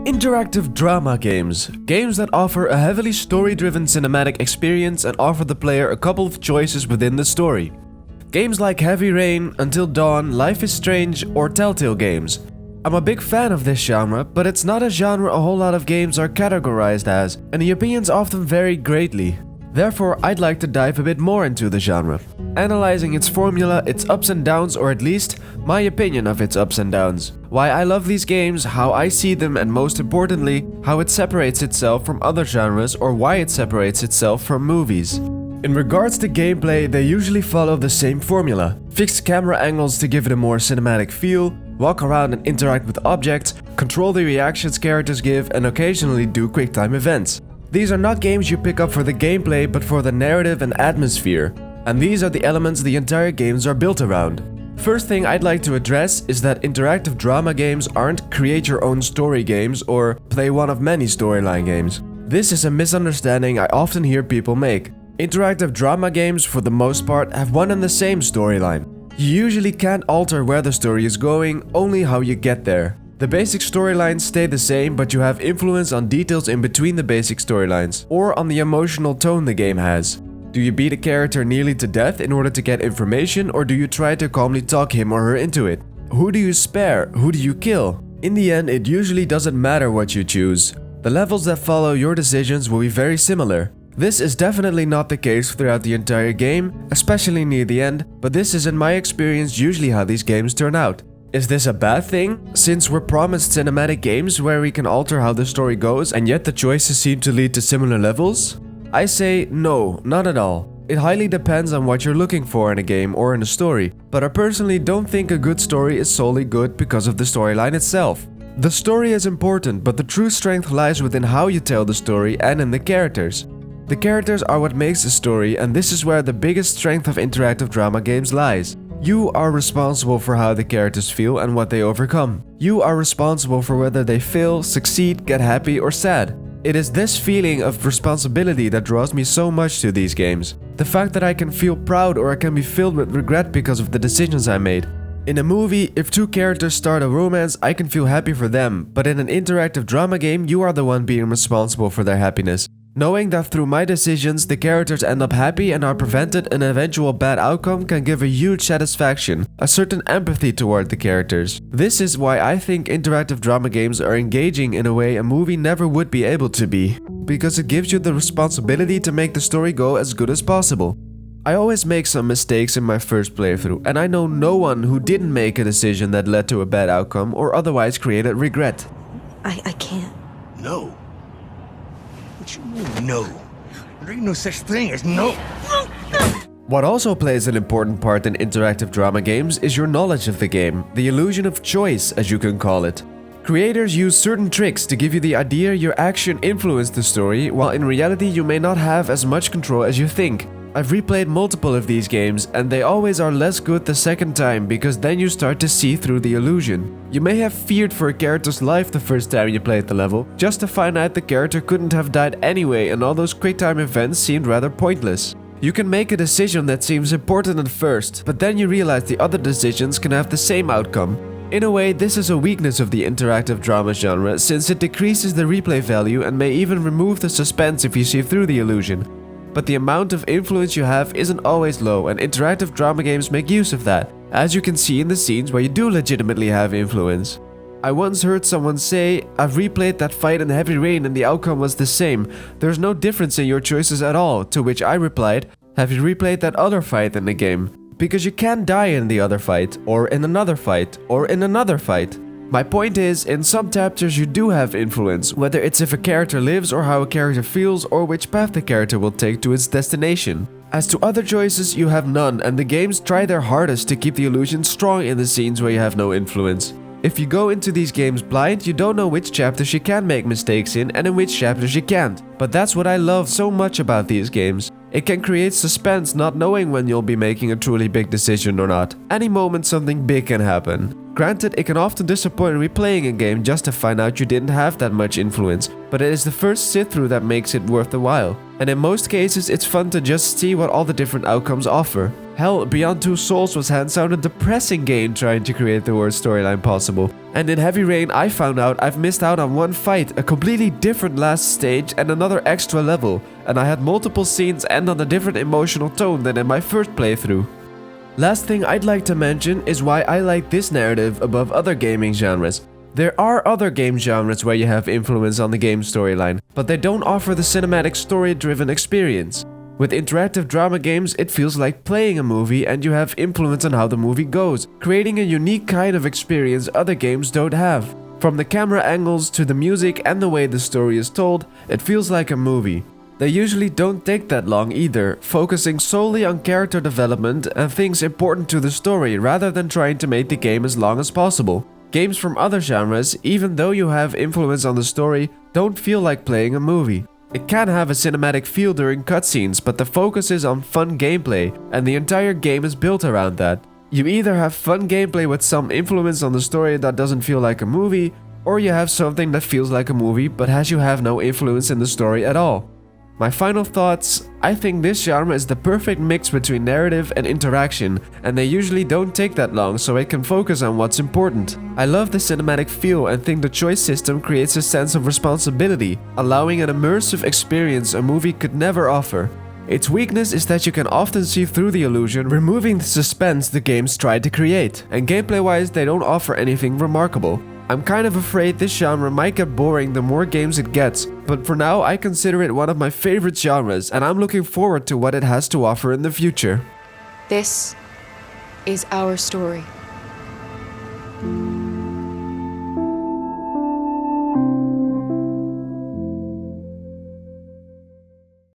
Interactive drama games. Games that offer a heavily story-driven cinematic experience and offer the player a couple of choices within the story. Games like Heavy Rain, Until Dawn, Life is Strange, or Telltale games. I'm a big fan of this genre, but it's not a genre a whole lot of games are categorized as, and the opinions often vary greatly. Therefore, I'd like to dive a bit more into the genre, analyzing its formula, its ups and downs, or at least my opinion of its ups and downs. Why I love these games, how I see them, and most importantly, how it separates itself from other genres or why it separates itself from movies. In regards to gameplay, they usually follow the same formula. Fixed camera angles to give it a more cinematic feel, walk around and interact with objects, control the reactions characters give, and occasionally do quick-time events. These are not games you pick up for the gameplay but for the narrative and atmosphere, and these are the elements the entire games are built around. First thing I'd like to address is that interactive drama games aren't create your own story games or play one of many storyline games. This is a misunderstanding I often hear people make. Interactive drama games, for the most part, have one and the same storyline. You usually can't alter where the story is going, only how you get there. The basic storylines stay the same, but you have influence on details in between the basic storylines, or on the emotional tone the game has. Do you beat a character nearly to death in order to get information, or do you try to calmly talk him or her into it? Who do you spare? Who do you kill? In the end, it usually doesn't matter what you choose. The levels that follow your decisions will be very similar. This is definitely not the case throughout the entire game, especially near the end, but this is in my experience usually how these games turn out. Is this a bad thing, since we're promised cinematic games where we can alter how the story goes and yet the choices seem to lead to similar levels? I say no, not at all. It highly depends on what you're looking for in a game or in a story, but I personally don't think a good story is solely good because of the storyline itself. The story is important, but the true strength lies within how you tell the story and in the characters. The characters are what makes the story, and this is where the biggest strength of interactive drama games lies. You are responsible for how the characters feel and what they overcome. You are responsible for whether they fail, succeed, get happy, or sad. It is this feeling of responsibility that draws me so much to these games. The fact that I can feel proud or I can be filled with regret because of the decisions I made. In a movie, if two characters start a romance, I can feel happy for them, but in an interactive drama game, you are the one being responsible for their happiness. Knowing that through my decisions, the characters end up happy and are prevented an eventual bad outcome can give a huge satisfaction, a certain empathy toward the characters. This is why I think interactive drama games are engaging in a way a movie never would be able to be, because it gives you the responsibility to make the story go as good as possible. I always make some mistakes in my first playthrough, and I know no one who didn't make a decision that led to a bad outcome or otherwise created regret. I can't. No. What you mean, no? There ain't no such thing as no. What also plays an important part in interactive drama games is your knowledge of the game, the illusion of choice, as you can call it. Creators use certain tricks to give you the idea your action influenced the story, while in reality you may not have as much control as you think. I've replayed multiple of these games, and they always are less good the second time because then you start to see through the illusion. You may have feared for a character's life the first time you played the level, just to find out the character couldn't have died anyway and all those quick-time events seemed rather pointless. You can make a decision that seems important at first, but then you realize the other decisions can have the same outcome. In a way, this is a weakness of the interactive drama genre, since it decreases the replay value and may even remove the suspense if you see through the illusion. But the amount of influence you have isn't always low, and interactive drama games make use of that, as you can see in the scenes where you do legitimately have influence. I once heard someone say, "I've replayed that fight in Heavy Rain and the outcome was the same. There's no difference in your choices at all," to which I replied, "Have you replayed that other fight in the game? Because you can't die in the other fight, or in another fight, or in another fight." My point is, in some chapters you do have influence, whether it's if a character lives or how a character feels or which path the character will take to its destination. As to other choices, you have none, and the games try their hardest to keep the illusion strong in the scenes where you have no influence. If you go into these games blind, you don't know which chapters you can make mistakes in and in which chapters you can't. But that's what I love so much about these games. It can create suspense not knowing when you'll be making a truly big decision or not. Any moment something big can happen. Granted, it can often disappoint replaying a game just to find out you didn't have that much influence, but it is the first sit-through that makes it worth the while. And in most cases, it's fun to just see what all the different outcomes offer. Hell, Beyond Two Souls was hands down a depressing game trying to create the worst storyline possible. And in Heavy Rain, I found out I've missed out on one fight, a completely different last stage, and another extra level, and I had multiple scenes end on a different emotional tone than in my first playthrough. Last thing I'd like to mention is why I like this narrative above other gaming genres. There are other game genres where you have influence on the game storyline, but they don't offer the cinematic story-driven experience. With interactive drama games, it feels like playing a movie and you have influence on how the movie goes, creating a unique kind of experience other games don't have. From the camera angles to the music and the way the story is told, it feels like a movie. They usually don't take that long either, focusing solely on character development and things important to the story rather than trying to make the game as long as possible. Games from other genres, even though you have influence on the story, don't feel like playing a movie. It can have a cinematic feel during cutscenes, but the focus is on fun gameplay, and the entire game is built around that. You either have fun gameplay with some influence on the story that doesn't feel like a movie, or you have something that feels like a movie but has you have no influence in the story at all. My final thoughts: I think this genre is the perfect mix between narrative and interaction, and they usually don't take that long so it can focus on what's important. I love the cinematic feel and think the choice system creates a sense of responsibility, allowing an immersive experience a movie could never offer. Its weakness is that you can often see through the illusion, removing the suspense the games try to create, and gameplay-wise they don't offer anything remarkable. I'm kind of afraid this genre might get boring the more games it gets, but for now I consider it one of my favorite genres and I'm looking forward to what it has to offer in the future. This is our story.